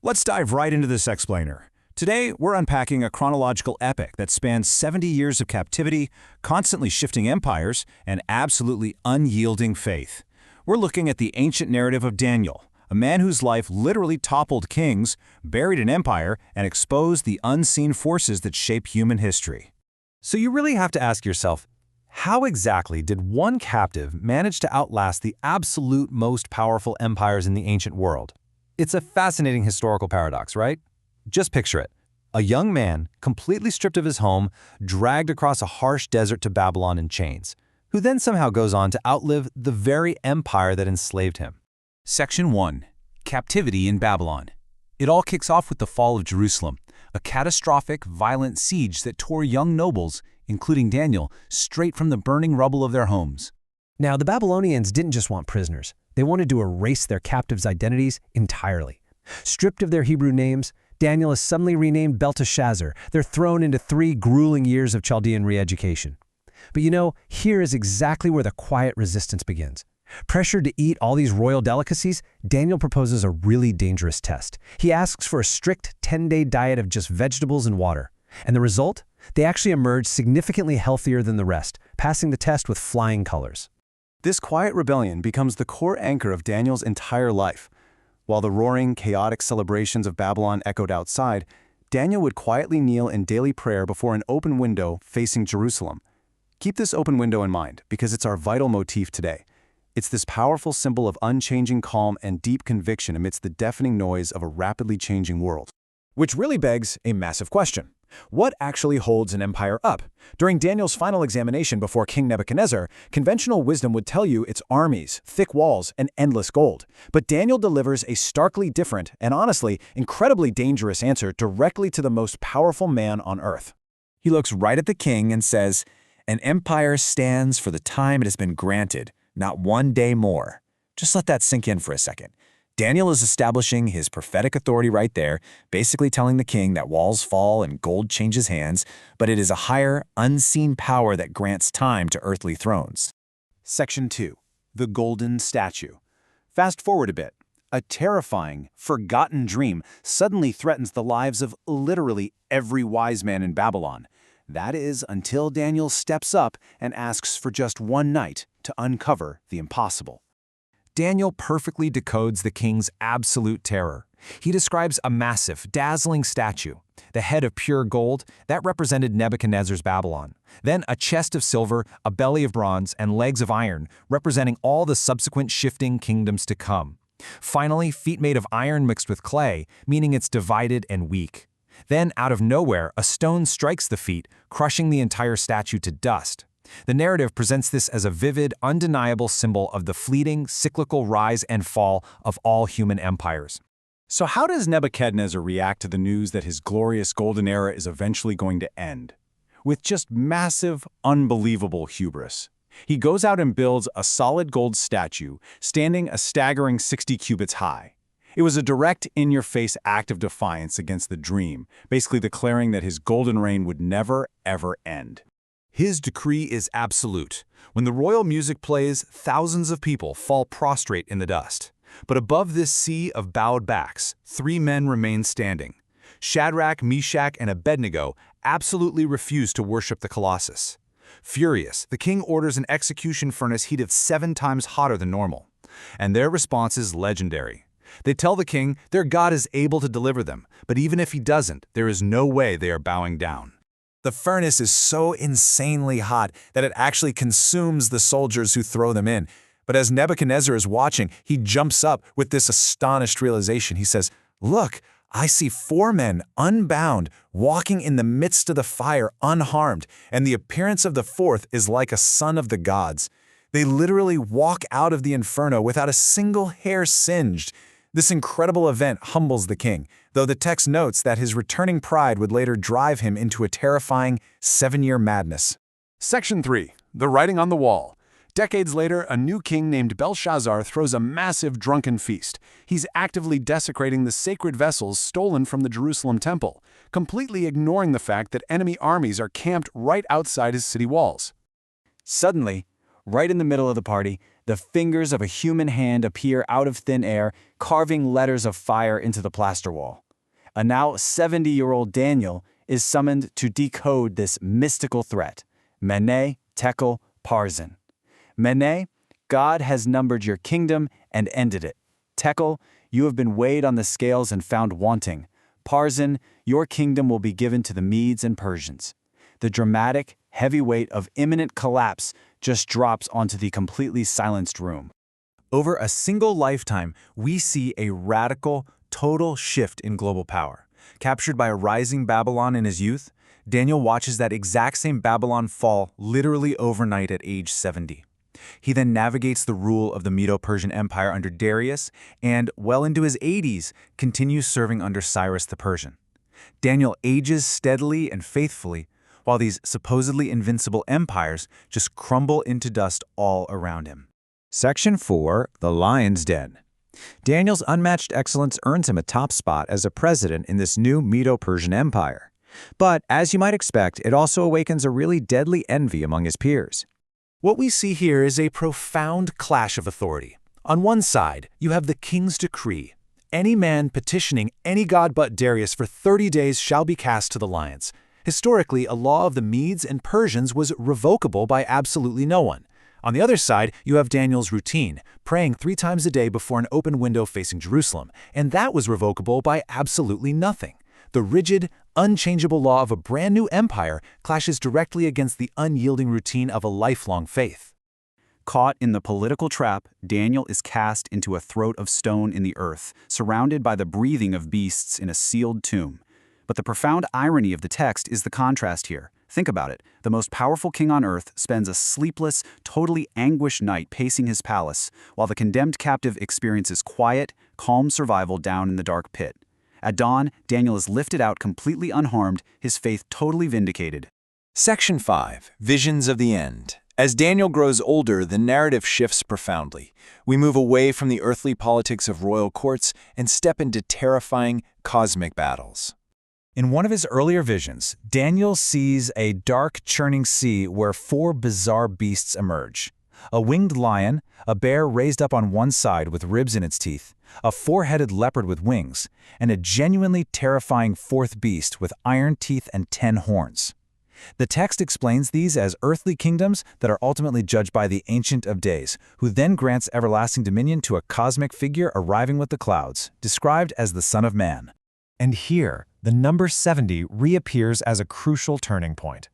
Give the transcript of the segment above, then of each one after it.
Let's dive right into this explainer. Today, we're unpacking a chronological epic that spans 70 years of captivity, constantly shifting empires, and absolutely unyielding faith. We're looking at the ancient narrative of Daniel, a man whose life literally toppled kings, buried an empire, and exposed the unseen forces that shape human history. So you really have to ask yourself, how exactly did one captive manage to outlast the absolute most powerful empires in the ancient world? It's a fascinating historical paradox, right? Just picture it. A young man, completely stripped of his home, dragged across a harsh desert to Babylon in chains, who then somehow goes on to outlive the very empire that enslaved him. Section 1. Captivity in Babylon. It all kicks off with the fall of Jerusalem, a catastrophic, violent siege that tore young nobles, including Daniel, straight from the burning rubble of their homes. Now, the Babylonians didn't just want prisoners. They wanted to erase their captives' identities entirely. Stripped of their Hebrew names, Daniel is suddenly renamed Belteshazzar. They're thrown into 3 grueling years of Chaldean re-education. But here is exactly where the quiet resistance begins. Pressured to eat all these royal delicacies, Daniel proposes a really dangerous test. He asks for a strict 10-day diet of just vegetables and water. And the result? They actually emerge significantly healthier than the rest, passing the test with flying colors. This quiet rebellion becomes the core anchor of Daniel's entire life. While the roaring, chaotic celebrations of Babylon echoed outside, Daniel would quietly kneel in daily prayer before an open window facing Jerusalem. Keep this open window in mind, because it's our vital motif today. It's this powerful symbol of unchanging calm and deep conviction amidst the deafening noise of a rapidly changing world. Which really begs a massive question. What actually holds an empire up? During Daniel's final examination before King Nebuchadnezzar, conventional wisdom would tell you it's armies, thick walls, and endless gold. But Daniel delivers a starkly different and honestly incredibly dangerous answer directly to the most powerful man on earth. He looks right at the king and says, "An empire stands for the time it has been granted, not one day more." Just let that sink in for a second. Daniel is establishing his prophetic authority right there, basically telling the king that walls fall and gold changes hands, but it is a higher, unseen power that grants time to earthly thrones. Section 2. The Golden Statue. Fast forward a bit. A terrifying, forgotten dream suddenly threatens the lives of literally every wise man in Babylon. That is until Daniel steps up and asks for just one night to uncover the impossible. Daniel perfectly decodes the king's absolute terror. He describes a massive, dazzling statue, the head of pure gold, that represented Nebuchadnezzar's Babylon. Then a chest of silver, a belly of bronze, and legs of iron, representing all the subsequent shifting kingdoms to come. Finally, feet made of iron mixed with clay, meaning it's divided and weak. Then, out of nowhere, a stone strikes the feet, crushing the entire statue to dust. The narrative presents this as a vivid, undeniable symbol of the fleeting, cyclical rise and fall of all human empires. So how does Nebuchadnezzar react to the news that his glorious golden era is eventually going to end? With just massive, unbelievable hubris. He goes out and builds a solid gold statue, standing a staggering 60 cubits high. It was a direct, in-your-face act of defiance against the dream, basically declaring that his golden reign would never, ever end. His decree is absolute. When the royal music plays, thousands of people fall prostrate in the dust. But above this sea of bowed backs, 3 men remain standing. Shadrach, Meshach, and Abednego absolutely refuse to worship the Colossus. Furious, the king orders an execution furnace heated 7 times hotter than normal. And their response is legendary. They tell the king their God is able to deliver them, but even if he doesn't, there is no way they are bowing down. The furnace is so insanely hot that it actually consumes the soldiers who throw them in. But as Nebuchadnezzar is watching, he jumps up with this astonished realization. He says, "Look, I see 4 men unbound, walking in the midst of the fire unharmed, and the appearance of the 4th is like a son of the gods." They literally walk out of the inferno without a single hair singed. This incredible event humbles the king, though the text notes that his returning pride would later drive him into a terrifying 7-year madness. Section 3. The Writing on the Wall. Decades later, a new king named Belshazzar throws a massive drunken feast. He's actively desecrating the sacred vessels stolen from the Jerusalem temple, completely ignoring the fact that enemy armies are camped right outside his city walls. Suddenly, right in the middle of the party, The fingers of a human hand appear out of thin air, carving letters of fire into the plaster wall. A now 70-year-old Daniel is summoned to decode this mystical threat. Mene, Tekel, Parsin. Mene, God has numbered your kingdom and ended it. Tekel, you have been weighed on the scales and found wanting. Parsin, your kingdom will be given to the Medes and Persians. The dramatic, heavy weight of imminent collapse just drops onto the completely silenced room. Over a single lifetime, we see a radical, total shift in global power. Captured by a rising Babylon in his youth, Daniel watches that exact same Babylon fall literally overnight at age 70. He then navigates the rule of the Medo-Persian Empire under Darius and, well into his 80s, continues serving under Cyrus the Persian. Daniel ages steadily and faithfully, while these supposedly invincible empires just crumble into dust all around him. Section 4, The Lion's Den. Daniel's unmatched excellence earns him a top spot as a president in this new Medo-Persian Empire. But, as you might expect, it also awakens a really deadly envy among his peers. What we see here is a profound clash of authority. On one side, you have the king's decree. Any man petitioning any god but Darius for 30 days shall be cast to the lions. Historically, a law of the Medes and Persians was revocable by absolutely no one. On the other side, you have Daniel's routine, praying 3 times a day before an open window facing Jerusalem, and that was revocable by absolutely nothing. The rigid, unchangeable law of a brand new empire clashes directly against the unyielding routine of a lifelong faith. Caught in the political trap, Daniel is cast into a throat of stone in the earth, surrounded by the breathing of beasts in a sealed tomb. But the profound irony of the text is the contrast here. Think about it. The most powerful king on earth spends a sleepless, totally anguished night pacing his palace, while the condemned captive experiences quiet, calm survival down in the dark pit. At dawn, Daniel is lifted out completely unharmed, his faith totally vindicated. Section 5, Visions of the End. As Daniel grows older, the narrative shifts profoundly. We move away from the earthly politics of royal courts and step into terrifying, cosmic battles. In one of his earlier visions, Daniel sees a dark, churning sea where 4 bizarre beasts emerge. A winged lion, a bear raised up on one side with ribs in its teeth, a 4-headed leopard with wings, and a genuinely terrifying 4th beast with iron teeth and 10 horns. The text explains these as earthly kingdoms that are ultimately judged by the Ancient of Days, who then grants everlasting dominion to a cosmic figure arriving with the clouds, described as the Son of Man. And here, the number 70 reappears as a crucial turning point.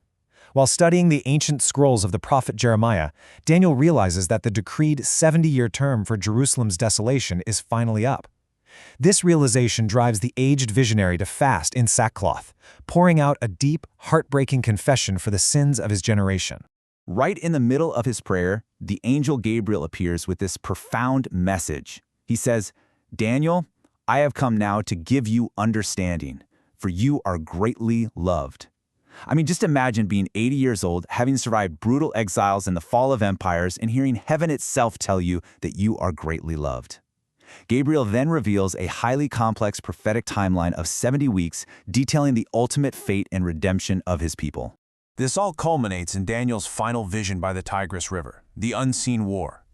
While studying the ancient scrolls of the prophet Jeremiah, Daniel realizes that the decreed 70-year term for Jerusalem's desolation is finally up. This realization drives the aged visionary to fast in sackcloth, pouring out a deep, heartbreaking confession for the sins of his generation. Right in the middle of his prayer, the angel Gabriel appears with this profound message. He says, "Daniel, I have come now to give you understanding, for you are greatly loved." I mean, just imagine being 80 years old, having survived brutal exiles and the fall of empires, and hearing heaven itself tell you that you are greatly loved. Gabriel then reveals a highly complex prophetic timeline of 70 weeks detailing the ultimate fate and redemption of his people. This all culminates in Daniel's final vision by the Tigris River, the unseen war.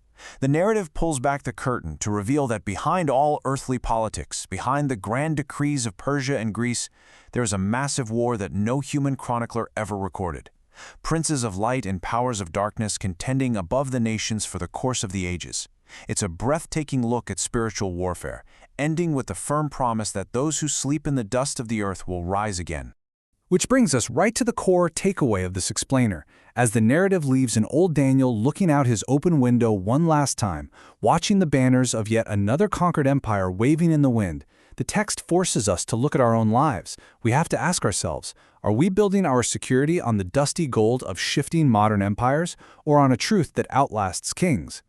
The narrative pulls back the curtain to reveal that behind all earthly politics, behind the grand decrees of Persia and Greece, there is a massive war that no human chronicler ever recorded. Princes of light and powers of darkness contending above the nations for the course of the ages. It's a breathtaking look at spiritual warfare, ending with the firm promise that those who sleep in the dust of the earth will rise again. Which brings us right to the core takeaway of this explainer, as the narrative leaves an old Daniel looking out his open window one last time, watching the banners of yet another conquered empire waving in the wind. The text forces us to look at our own lives. We have to ask ourselves, are we building our security on the dusty gold of shifting modern empires, or on a truth that outlasts kings?